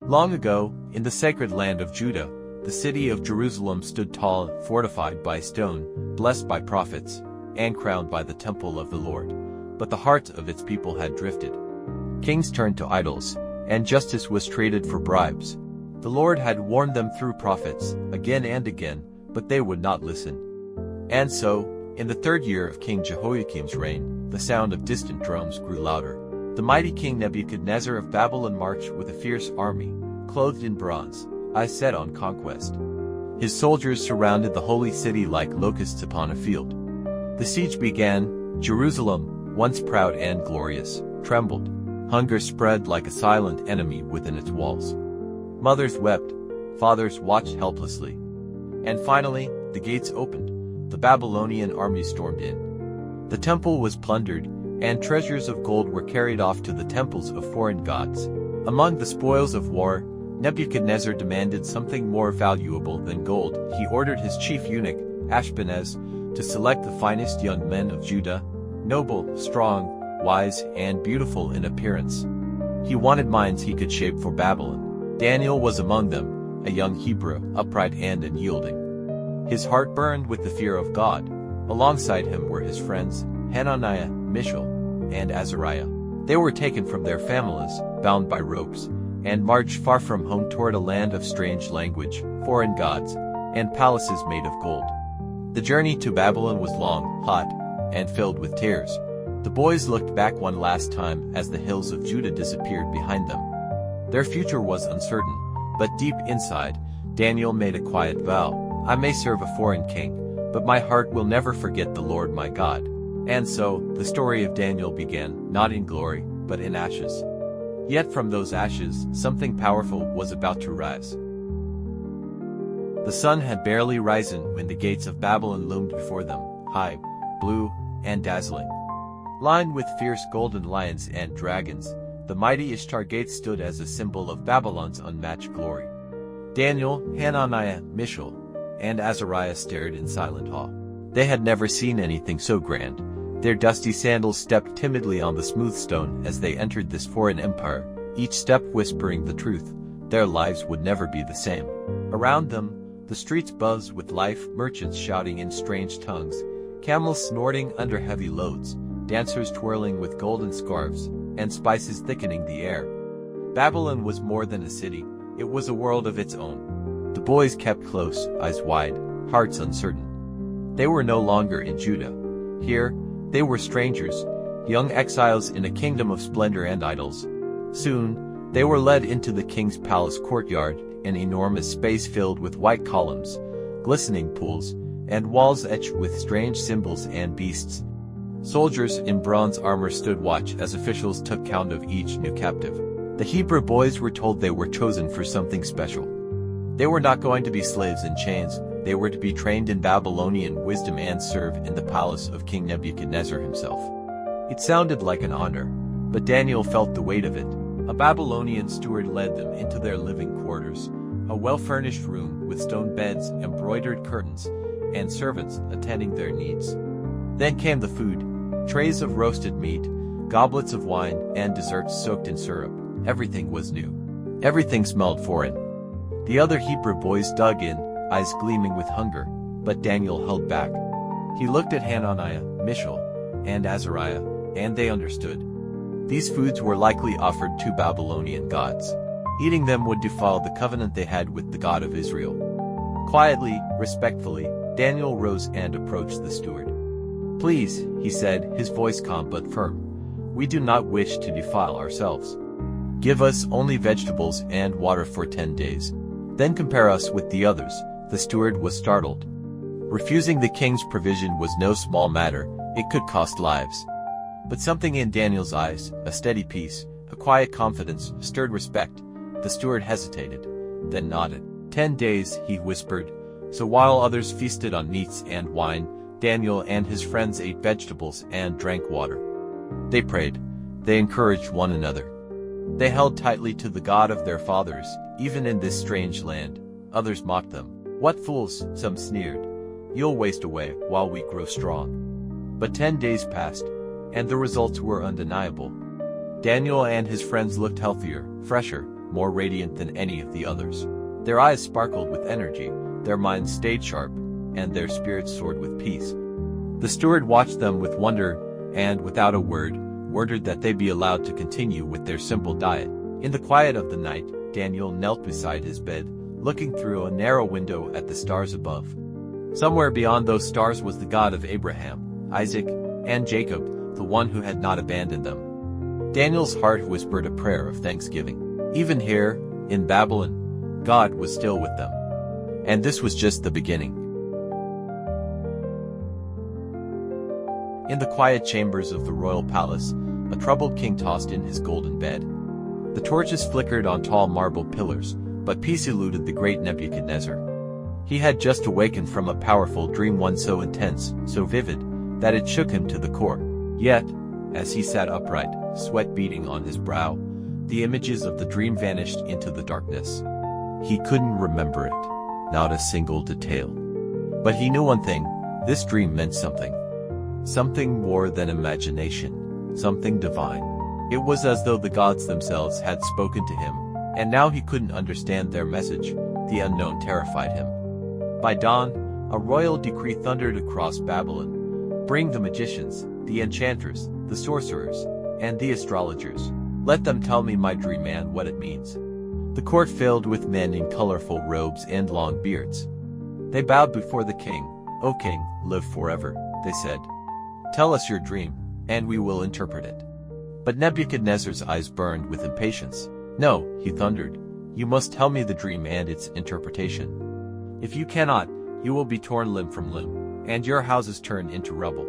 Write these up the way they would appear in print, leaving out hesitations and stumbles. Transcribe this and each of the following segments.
Long ago, in the sacred land of Judah, the city of Jerusalem stood tall, fortified by stone, blessed by prophets, and crowned by the temple of the Lord. But the hearts of its people had drifted. Kings turned to idols, and justice was traded for bribes. The Lord had warned them through prophets, again and again, but they would not listen. And so, in the 3rd year of King Jehoiakim's reign, the sound of distant drums grew louder. The mighty King Nebuchadnezzar of Babylon marched with a fierce army, clothed in bronze, eyes set on conquest. His soldiers surrounded the holy city like locusts upon a field. The siege began. Jerusalem, once proud and glorious, trembled. Hunger spread like a silent enemy within its walls. Mothers wept, fathers watched helplessly. And finally, the gates opened. The Babylonian army stormed in. The temple was plundered, and treasures of gold were carried off to the temples of foreign gods. Among the spoils of war, Nebuchadnezzar demanded something more valuable than gold. He ordered his chief eunuch, Ashpenaz, to select the finest young men of Judah, noble, strong, wise, and beautiful in appearance. He wanted minds he could shape for Babylon. Daniel was among them, a young Hebrew, upright and unyielding. His heart burned with the fear of God. Alongside him were his friends, Hananiah, Mishael, and Azariah. They were taken from their families, bound by ropes, and marched far from home toward a land of strange language, foreign gods, and palaces made of gold. The journey to Babylon was long, hot, and filled with tears. The boys looked back one last time as the hills of Judah disappeared behind them. Their future was uncertain, but deep inside, Daniel made a quiet vow: I may serve a foreign king, but my heart will never forget the Lord my God. And so, the story of Daniel began, not in glory, but in ashes. Yet from those ashes, something powerful was about to rise. The sun had barely risen when the gates of Babylon loomed before them, high, blue, and dazzling. Lined with fierce golden lions and dragons, the mighty Ishtar Gate stood as a symbol of Babylon's unmatched glory. Daniel, Hananiah, Mishael, and Azariah stared in silent awe. They had never seen anything so grand. Their dusty sandals stepped timidly on the smooth stone as they entered this foreign empire, each step whispering the truth: their lives would never be the same. Around them, the streets buzzed with life, merchants shouting in strange tongues, camels snorting under heavy loads, dancers twirling with golden scarves, and spices thickening the air. Babylon was more than a city, it was a world of its own. The boys kept close, eyes wide, hearts uncertain. They were no longer in Judah. Here, they were strangers, young exiles in a kingdom of splendor and idols. Soon, they were led into the king's palace courtyard, an enormous space filled with white columns, glistening pools, and walls etched with strange symbols and beasts. Soldiers in bronze armor stood watch as officials took count of each new captive. The Hebrew boys were told they were chosen for something special. They were not going to be slaves in chains. They were to be trained in Babylonian wisdom and serve in the palace of King Nebuchadnezzar himself. It sounded like an honor, but Daniel felt the weight of it. A Babylonian steward led them into their living quarters, a well-furnished room with stone beds, embroidered curtains, and servants attending their needs. Then came the food, trays of roasted meat, goblets of wine, and desserts soaked in syrup. Everything was new. Everything smelled foreign. The other Hebrew boys dug in, eyes gleaming with hunger, but Daniel held back. He looked at Hananiah, Mishael, and Azariah, and they understood. These foods were likely offered to Babylonian gods. Eating them would defile the covenant they had with the God of Israel. Quietly, respectfully, Daniel rose and approached the steward. Please, he said, his voice calm but firm, we do not wish to defile ourselves. Give us only vegetables and water for 10 days. Then compare us with the others. The steward was startled. Refusing the king's provision was no small matter, it could cost lives. But something in Daniel's eyes, a steady peace, a quiet confidence, stirred respect. The steward hesitated, then nodded. 10 days, he whispered. So while others feasted on meats and wine, Daniel and his friends ate vegetables and drank water. They prayed. They encouraged one another. They held tightly to the God of their fathers, even in this strange land. Others mocked them. What fools, some sneered. You'll waste away while we grow strong. But 10 days passed, and the results were undeniable. Daniel and his friends looked healthier, fresher, more radiant than any of the others. Their eyes sparkled with energy, their minds stayed sharp, and their spirits soared with peace. The steward watched them with wonder, and, without a word, ordered that they be allowed to continue with their simple diet. In the quiet of the night, Daniel knelt beside his bed, looking through a narrow window at the stars above. Somewhere beyond those stars was the God of Abraham, Isaac, and Jacob, the one who had not abandoned them. Daniel's heart whispered a prayer of thanksgiving. Even here, in Babylon, God was still with them. And this was just the beginning. In the quiet chambers of the royal palace, a troubled king tossed in his golden bed. The torches flickered on tall marble pillars, but peace eluded the great Nebuchadnezzar. He had just awakened from a powerful dream, one so intense, so vivid, that it shook him to the core. Yet, as he sat upright, sweat beading on his brow, the images of the dream vanished into the darkness. He couldn't remember it, not a single detail. But he knew one thing: this dream meant something. Something more than imagination, something divine. It was as though the gods themselves had spoken to him, and now he couldn't understand their message. The unknown terrified him. By dawn, a royal decree thundered across Babylon: bring the magicians, the enchanters, the sorcerers, and the astrologers. Let them tell me my dream and what it means. The court filled with men in colorful robes and long beards. They bowed before the king. "O king, live forever," they said. "Tell us your dream, and we will interpret it." But Nebuchadnezzar's eyes burned with impatience. "No," he thundered, "you must tell me the dream and its interpretation. If you cannot, you will be torn limb from limb, and your houses turned into rubble."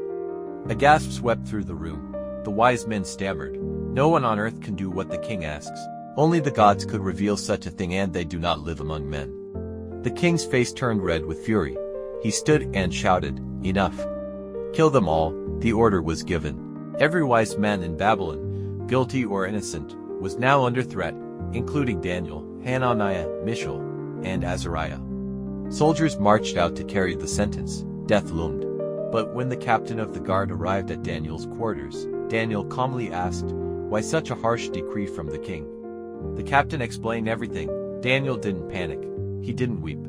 A gasp swept through the room. The wise men stammered, "No one on earth can do what the king asks. Only the gods could reveal such a thing, and they do not live among men." The king's face turned red with fury. He stood and shouted, "Enough! Kill them all." The order was given. Every wise man in Babylon, guilty or innocent, was now under threat, including Daniel, Hananiah, Mishael, and Azariah. Soldiers marched out to carry the sentence. Death loomed. But when the captain of the guard arrived at Daniel's quarters, Daniel calmly asked, "Why such a harsh decree from the king?" The captain explained everything. Daniel didn't panic. He didn't weep.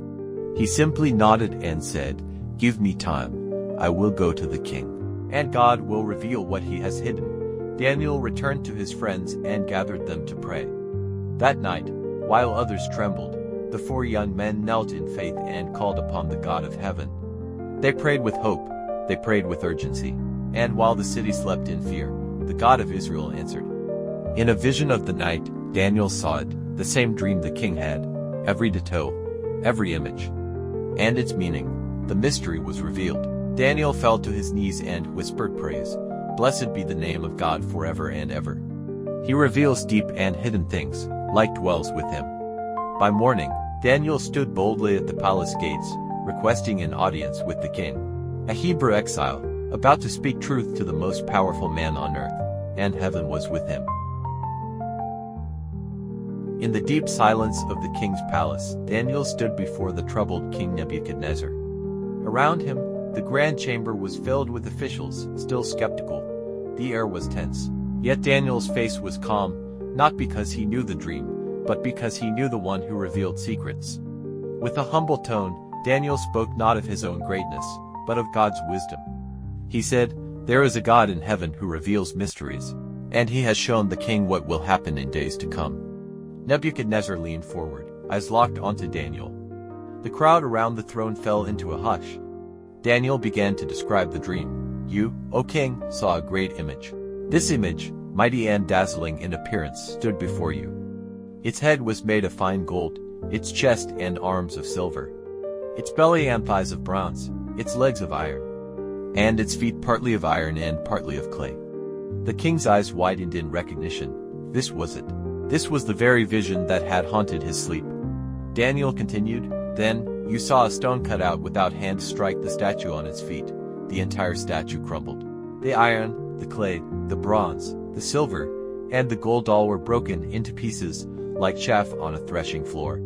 He simply nodded and said, "Give me time. I will go to the king, and God will reveal what he has hidden." Daniel returned to his friends and gathered them to pray. That night, while others trembled, the four young men knelt in faith and called upon the God of heaven. They prayed with hope, they prayed with urgency, and while the city slept in fear, the God of Israel answered. In a vision of the night, Daniel saw it, the same dream the king had, every detail, every image, and its meaning. The mystery was revealed. Daniel fell to his knees and whispered praise. "Blessed be the name of God forever and ever. He reveals deep and hidden things, light dwells with him." By morning, Daniel stood boldly at the palace gates, requesting an audience with the king. A Hebrew exile, about to speak truth to the most powerful man on earth, and heaven was with him. In the deep silence of the king's palace, Daniel stood before the troubled King Nebuchadnezzar. Around him, the grand chamber was filled with officials, still skeptical. The air was tense. Yet Daniel's face was calm, not because he knew the dream, but because he knew the one who revealed secrets. With a humble tone, Daniel spoke not of his own greatness, but of God's wisdom. He said, "There is a God in heaven who reveals mysteries, and he has shown the king what will happen in days to come." Nebuchadnezzar leaned forward, eyes locked onto Daniel. The crowd around the throne fell into a hush. Daniel began to describe the dream. "You, O king, saw a great image. This image, mighty and dazzling in appearance, stood before you. Its head was made of fine gold, its chest and arms of silver, its belly and thighs of bronze, its legs of iron, and its feet partly of iron and partly of clay." The king's eyes widened in recognition. This was it. This was the very vision that had haunted his sleep. Daniel continued, "Then, you saw a stone cut out without hand strike the statue on its feet. The entire statue crumbled. The iron, the clay, the bronze, the silver, and the gold all were broken into pieces, like chaff on a threshing floor.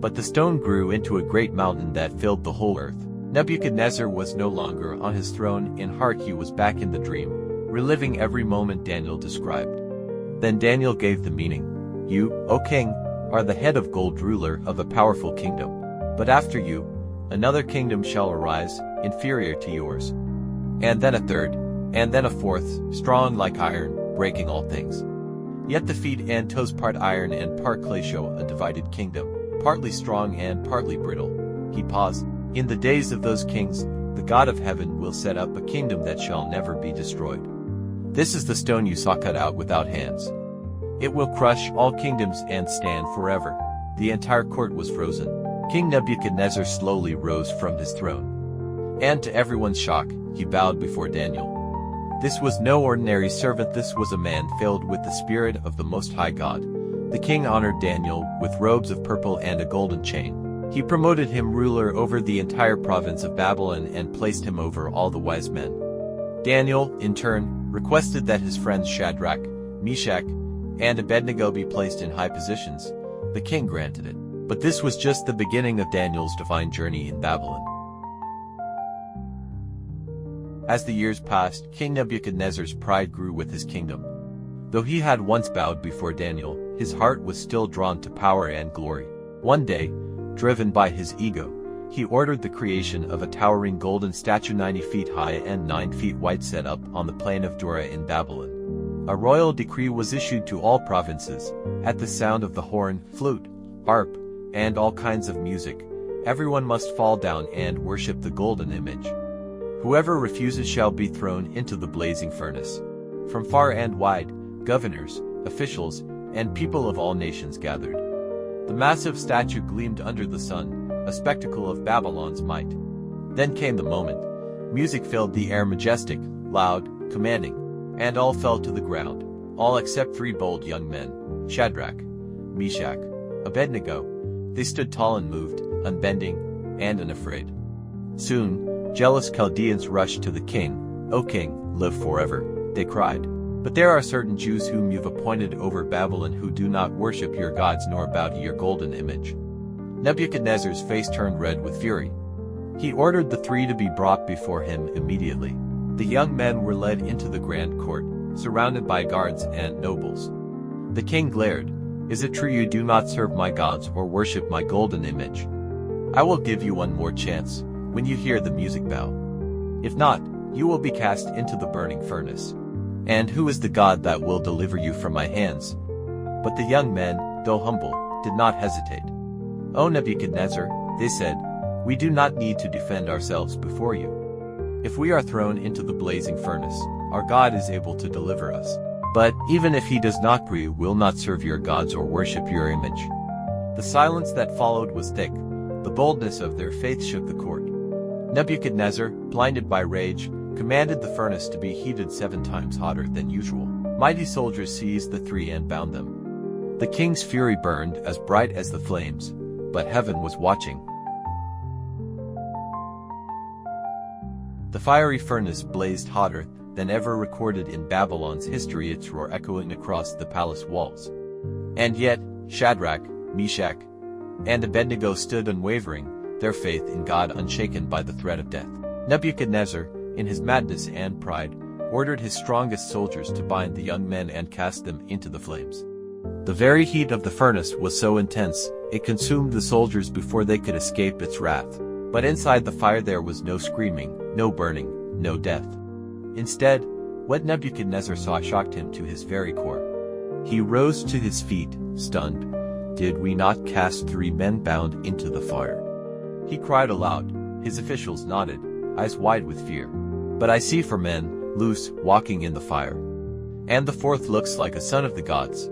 But the stone grew into a great mountain that filled the whole earth." Nebuchadnezzar was no longer on his throne. In heart he was back in the dream, reliving every moment Daniel described. Then Daniel gave the meaning. "You, O king, are the head of gold, ruler of a powerful kingdom. But after you, another kingdom shall arise, inferior to yours. And then a third, and then a fourth, strong like iron, breaking all things. Yet the feet and toes, part iron and part clay, show a divided kingdom, partly strong and partly brittle. He paused. In the days of those kings, the God of heaven will set up a kingdom that shall never be destroyed. This is the stone you saw cut out without hands. It will crush all kingdoms and stand forever. The entire court was frozen. King Nebuchadnezzar slowly rose from his throne. And to everyone's shock, he bowed before Daniel. This was no ordinary servant, this was a man filled with the Spirit of the Most High God. The king honored Daniel with robes of purple and a golden chain. He promoted him ruler over the entire province of Babylon and placed him over all the wise men. Daniel, in turn, requested that his friends Shadrach, Meshach, and Abednego be placed in high positions. The king granted it. But this was just the beginning of Daniel's divine journey in Babylon. As the years passed, King Nebuchadnezzar's pride grew with his kingdom. Though he had once bowed before Daniel, his heart was still drawn to power and glory. One day, driven by his ego, he ordered the creation of a towering golden statue 90 feet high and 9 feet wide set up on the plain of Dura in Babylon. A royal decree was issued to all provinces. At the sound of the horn, flute, harp, and all kinds of music, everyone must fall down and worship the golden image. Whoever refuses shall be thrown into the blazing furnace. From far and wide, governors, officials, and people of all nations gathered. The massive statue gleamed under the sun, a spectacle of Babylon's might. Then came the moment. Music filled the air, majestic, loud, commanding, and all fell to the ground, all except 3 bold young men, Shadrach, Meshach, Abednego. They stood tall and moved, unbending, and unafraid. Soon, jealous Chaldeans rushed to the king. "O king, live forever," they cried. "But there are certain Jews whom you've appointed over Babylon who do not worship your gods nor bow to your golden image." Nebuchadnezzar's face turned red with fury. He ordered the 3 to be brought before him immediately. The young men were led into the grand court, surrounded by guards and nobles. The king glared. "Is it true you do not serve my gods or worship my golden image? I will give you one more chance, when you hear the music bow. If not, you will be cast into the burning furnace. And who is the God that will deliver you from my hands?" But the young men, though humble, did not hesitate. "O Nebuchadnezzar," they said, "we do not need to defend ourselves before you. If we are thrown into the blazing furnace, our God is able to deliver us. But even if he does not, we will not serve your gods or worship your image." The silence that followed was thick. The boldness of their faith shook the court. Nebuchadnezzar, blinded by rage, commanded the furnace to be heated 7 times hotter than usual. Mighty soldiers seized the 3 and bound them. The king's fury burned as bright as the flames, but heaven was watching. The fiery furnace blazed hotter than ever recorded in Babylon's history, its roar echoing across the palace walls. And yet, Shadrach, Meshach, and Abednego stood unwavering, their faith in God unshaken by the threat of death. Nebuchadnezzar, in his madness and pride, ordered his strongest soldiers to bind the young men and cast them into the flames. The very heat of the furnace was so intense, it consumed the soldiers before they could escape its wrath. But inside the fire there was no screaming, no burning, no death. Instead, what Nebuchadnezzar saw shocked him to his very core. He rose to his feet, stunned. "Did we not cast 3 men bound into the fire?" He cried aloud. His officials nodded, eyes wide with fear. "But I see 4 men, loose, walking in the fire. And the 4th looks like a son of the gods."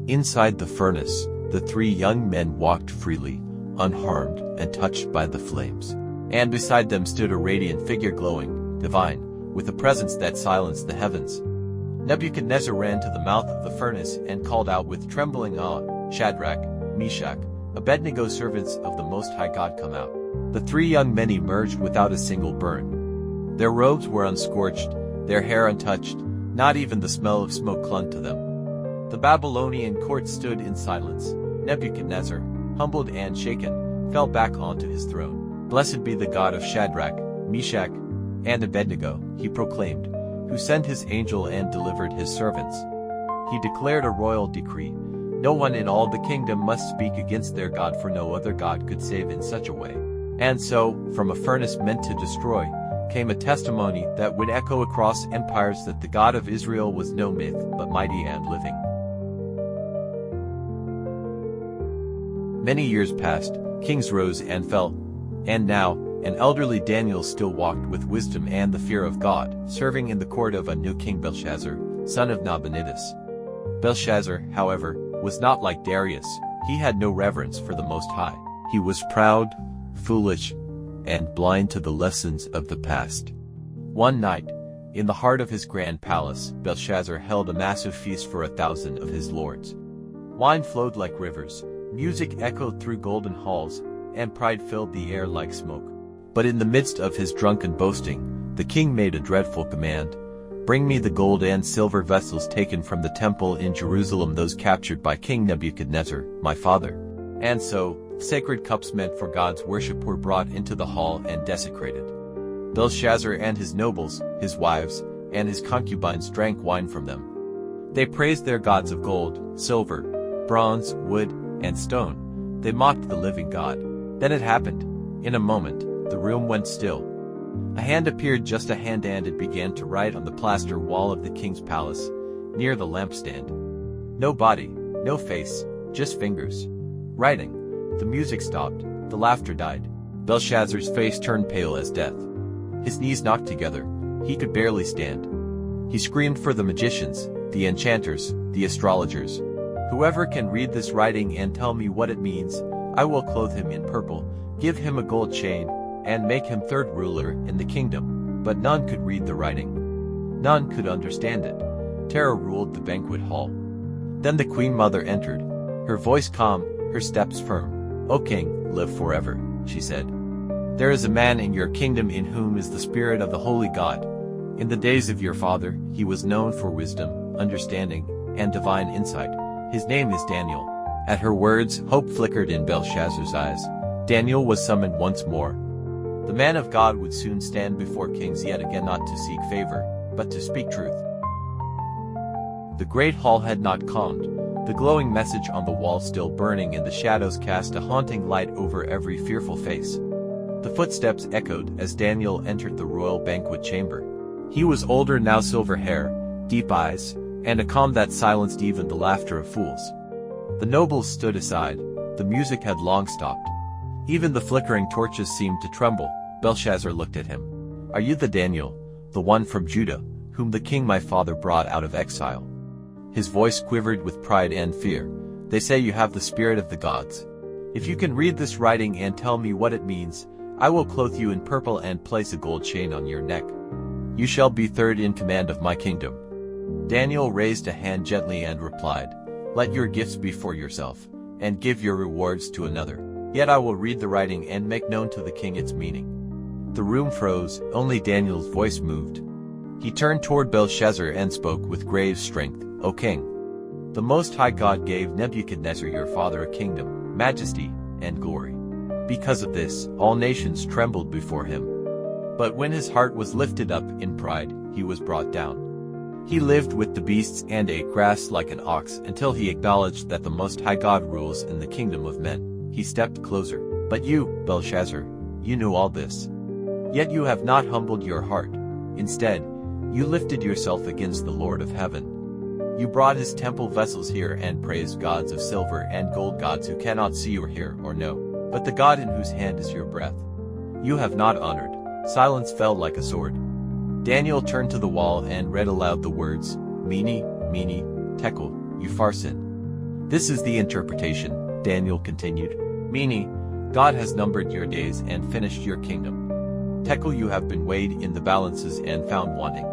Inside the furnace, the 3 young men walked freely, unharmed and touched by the flames. And beside them stood a radiant figure, glowing, divine, with a presence that silenced the heavens. Nebuchadnezzar ran to the mouth of the furnace and called out with trembling awe, "Shadrach, Meshach, Abednego, servants of the Most High God, come out." The 3 young men emerged without a single burn. Their robes were unscorched, their hair untouched, not even the smell of smoke clung to them. The Babylonian court stood in silence. Nebuchadnezzar, humbled and shaken, fell back onto his throne. "Blessed be the God of Shadrach, Meshach, and Abednego," he proclaimed, "who sent his angel and delivered his servants." He declared a royal decree. No one in all the kingdom must speak against their God, for no other God could save in such a way. And so, from a furnace meant to destroy, came a testimony that would echo across empires that the God of Israel was no myth, but mighty and living. Many years passed, kings rose and fell, and now, an elderly Daniel still walked with wisdom and the fear of God, serving in the court of a new king Belshazzar, son of Nabonidus. Belshazzar, however, was not like Darius. He had no reverence for the Most High. He was proud, foolish, and blind to the lessons of the past. One night, in the heart of his grand palace, Belshazzar held a massive feast for 1,000 of his lords. Wine flowed like rivers, music echoed through golden halls, and pride filled the air like smoke. But in the midst of his drunken boasting, the king made a dreadful command. Bring me the gold and silver vessels taken from the temple in Jerusalem, those captured by King Nebuchadnezzar, my father. And so, sacred cups meant for God's worship were brought into the hall and desecrated. Belshazzar and his nobles, his wives, and his concubines drank wine from them. They praised their gods of gold, silver, bronze, wood, and stone. They mocked the living God. Then it happened. In a moment, the room went still. A hand appeared, just a hand, and it began to write on the plaster wall of the king's palace, near the lampstand. No body, no face, just fingers. Writing. The music stopped, the laughter died. Belshazzar's face turned pale as death. His knees knocked together. He could barely stand. He screamed for the magicians, the enchanters, the astrologers. Whoever can read this writing and tell me what it means, I will clothe him in purple, give him a gold chain, and make him third ruler in the kingdom. But none could read the writing. None could understand it. Terror ruled the banquet hall. Then the queen mother entered. Her voice calm, her steps firm. "O king, live forever," she said. "There is a man in your kingdom in whom is the spirit of the holy God. In the days of your father, he was known for wisdom, understanding, and divine insight. His name is Daniel." At her words, hope flickered in Belshazzar's eyes. Daniel was summoned once more. The man of God would soon stand before kings yet again, not to seek favor, but to speak truth. The great hall had not calmed. The glowing message on the wall still burning, and the shadows cast a haunting light over every fearful face. The footsteps echoed as Daniel entered the royal banquet chamber. He was older now, silver hair, deep eyes, and a calm that silenced even the laughter of fools. The nobles stood aside. The music had long stopped. Even the flickering torches seemed to tremble. Belshazzar looked at him. "Are you the Daniel, the one from Judah, whom the king my father brought out of exile?" His voice quivered with pride and fear. "They say you have the spirit of the gods. If you can read this writing and tell me what it means, I will clothe you in purple and place a gold chain on your neck. You shall be third in command of my kingdom." Daniel raised a hand gently and replied, "Let your gifts be for yourself, and give your rewards to another. Yet I will read the writing and make known to the king its meaning." The room froze, only Daniel's voice moved. He turned toward Belshazzar and spoke with grave strength. "O king, the Most High God gave Nebuchadnezzar your father a kingdom, majesty, and glory. Because of this, all nations trembled before him. But when his heart was lifted up in pride, he was brought down. He lived with the beasts and ate grass like an ox until he acknowledged that the Most High God rules in the kingdom of men." He stepped closer. "But you, Belshazzar, you knew all this. Yet you have not humbled your heart. Instead, you lifted yourself against the Lord of heaven. You brought his temple vessels here and praised gods of silver and gold, gods who cannot see or hear or know, but the God in whose hand is your breath. You have not honored." Silence fell like a sword. Daniel turned to the wall and read aloud the words, "Mene, Mene, Tekel, Upharsin." "This is the interpretation," Daniel continued. "Mene, God has numbered your days and finished your kingdom. Tekel, you have been weighed in the balances and found wanting.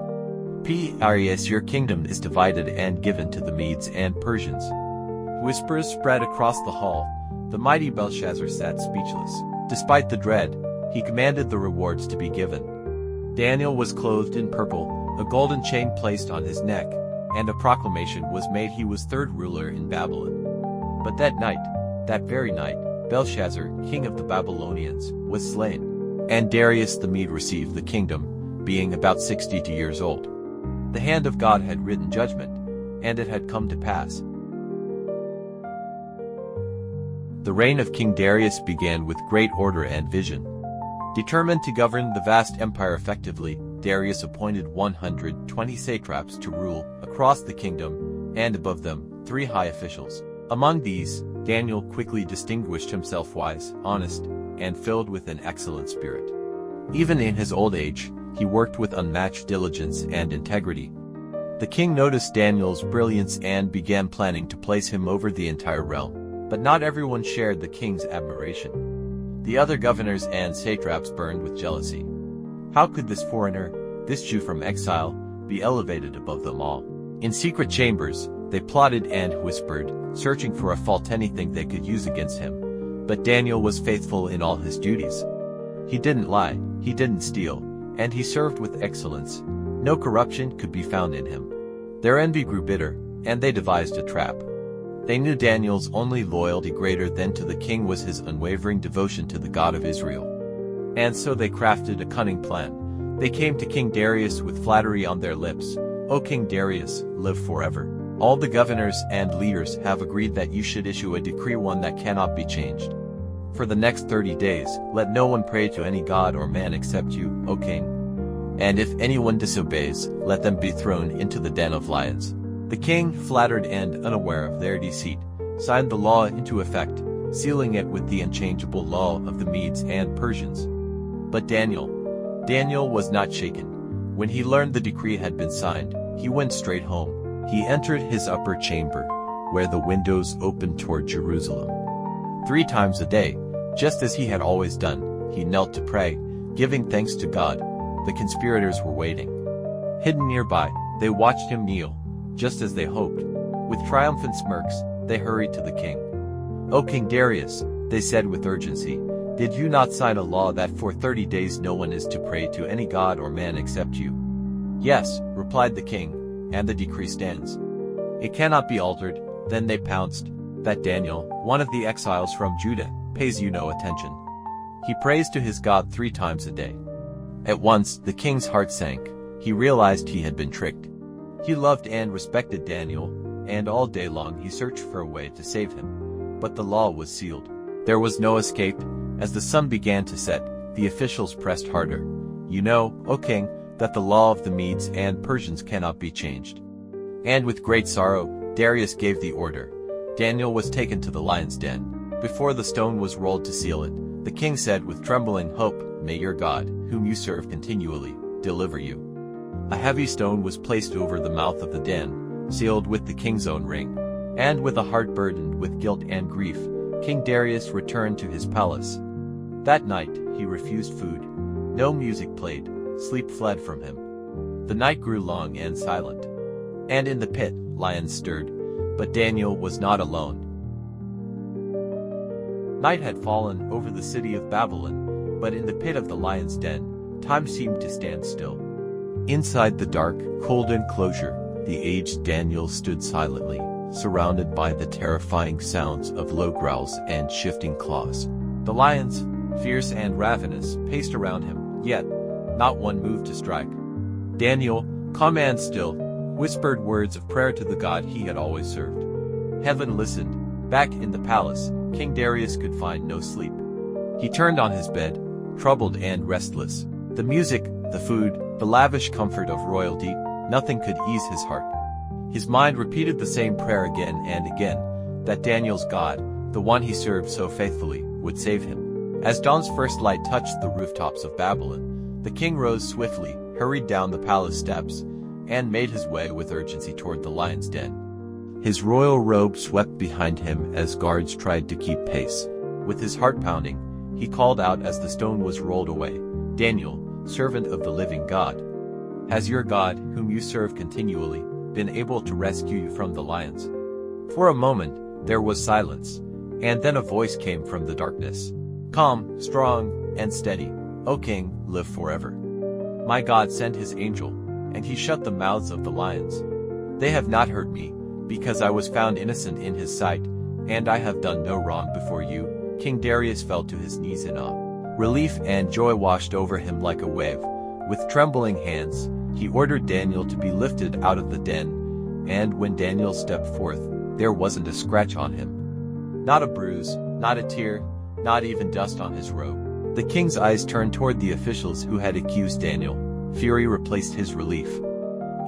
Upharsin, your kingdom is divided and given to the Medes and Persians." Whispers spread across the hall. The mighty Belshazzar sat speechless. Despite the dread, he commanded the rewards to be given. Daniel was clothed in purple, a golden chain placed on his neck, and a proclamation was made he was third ruler in Babylon. But that night, that very night, Belshazzar, king of the Babylonians, was slain, and Darius the Mede received the kingdom, being about 62 years old. The hand of God had written judgment, and it had come to pass. The reign of King Darius began with great order and vision. Determined to govern the vast empire effectively, Darius appointed 120 satraps to rule across the kingdom, and above them, 3 high officials. Among these, Daniel quickly distinguished himself wise, honest, and filled with an excellent spirit. Even in his old age, he worked with unmatched diligence and integrity. The king noticed Daniel's brilliance and began planning to place him over the entire realm. But not everyone shared the king's admiration. The other governors and satraps burned with jealousy. How could this foreigner, this Jew from exile, be elevated above them all? In secret chambers, they plotted and whispered, searching for a fault, anything they could use against him. But Daniel was faithful in all his duties. He didn't lie, he didn't steal, and he served with excellence. No corruption could be found in him. Their envy grew bitter, and they devised a trap. They knew Daniel's only loyalty greater than to the king was his unwavering devotion to the God of Israel. And so they crafted a cunning plan. They came to King Darius with flattery on their lips. "O King Darius, live forever. All the governors and leaders have agreed that you should issue a decree, one that cannot be changed. For the next 30 days, let no one pray to any god or man except you, O king. And if anyone disobeys, let them be thrown into the den of lions." The king, flattered and unaware of their deceit, signed the law into effect, sealing it with the unchangeable law of the Medes and Persians. But Daniel was not shaken. When he learned the decree had been signed, he went straight home. He entered his upper chamber, where the windows opened toward Jerusalem. 3 times a day, just as he had always done, he knelt to pray, giving thanks to God. The conspirators were waiting. Hidden nearby, they watched him kneel, just as they hoped. With triumphant smirks, they hurried to the king. "O King Darius," they said with urgency, "did you not sign a law that for 30 days no one is to pray to any god or man except you?" "Yes," replied the king, "and the decree stands. It cannot be altered." Then they pounced. "That Daniel, one of the exiles from Judah, pays you no attention. He prays to his God 3 times a day." At once, the king's heart sank. He realized he had been tricked. He loved and respected Daniel, and all day long he searched for a way to save him. But the law was sealed. There was no escape. As the sun began to set, the officials pressed harder. "You know, O king, that the law of the Medes and Persians cannot be changed." And with great sorrow, Darius gave the order. Daniel was taken to the lion's den. Before the stone was rolled to seal it, the king said with trembling hope, "May your God, whom you serve continually, deliver you." A heavy stone was placed over the mouth of the den, sealed with the king's own ring. And with a heart burdened with guilt and grief, King Darius returned to his palace. That night, he refused food. No music played, sleep fled from him. The night grew long and silent. And in the pit, lions stirred, but Daniel was not alone. Night had fallen over the city of Babylon, but in the pit of the lion's den, time seemed to stand still. Inside the dark, cold enclosure, the aged Daniel stood silently, surrounded by the terrifying sounds of low growls and shifting claws. The lions, fierce and ravenous, paced around him, yet not one moved to strike. Daniel, calm and still, whispered words of prayer to the God he had always served. Heaven listened. Back in the palace, King Darius could find no sleep. He turned on his bed, troubled and restless. The music, the food, the lavish comfort of royalty, nothing could ease his heart. His mind repeated the same prayer again and again, that Daniel's God, the one he served so faithfully, would save him. As dawn's first light touched the rooftops of Babylon, the king rose swiftly, hurried down the palace steps, and made his way with urgency toward the lion's den. His royal robe swept behind him as guards tried to keep pace. With his heart pounding, he called out as the stone was rolled away, "Daniel, servant of the living God, has your God, whom you serve continually, been able to rescue you from the lions?" For a moment, there was silence, and then a voice came from the darkness. "Calm, strong, and steady, O king, live forever. My God sent his angel, and he shut the mouths of the lions. They have not hurt me, because I was found innocent in his sight, and I have done no wrong before you." King Darius fell to his knees in awe. Relief and joy washed over him like a wave. With trembling hands, he ordered Daniel to be lifted out of the den, and when Daniel stepped forth, there wasn't a scratch on him. Not a bruise, not a tear, not even dust on his robe. The king's eyes turned toward the officials who had accused Daniel. Fury replaced his relief.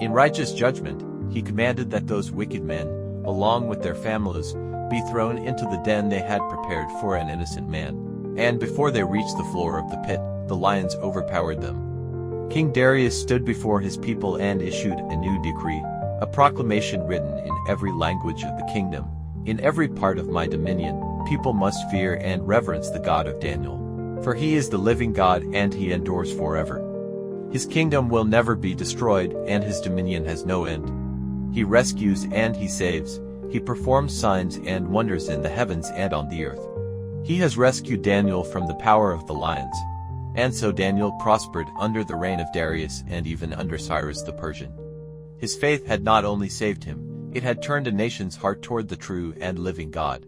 In righteous judgment, he commanded that those wicked men, along with their families, be thrown into the den they had prepared for an innocent man. And before they reached the floor of the pit, the lions overpowered them. King Darius stood before his people and issued a new decree, a proclamation written in every language of the kingdom. In every part of my dominion, people must fear and reverence the God of Daniel. For he is the living God and he endures forever. His kingdom will never be destroyed and his dominion has no end. He rescues and he saves. He performs signs and wonders in the heavens and on the earth. He has rescued Daniel from the power of the lions. And so Daniel prospered under the reign of Darius and even under Cyrus the Persian. His faith had not only saved him, it had turned a nation's heart toward the true and living God.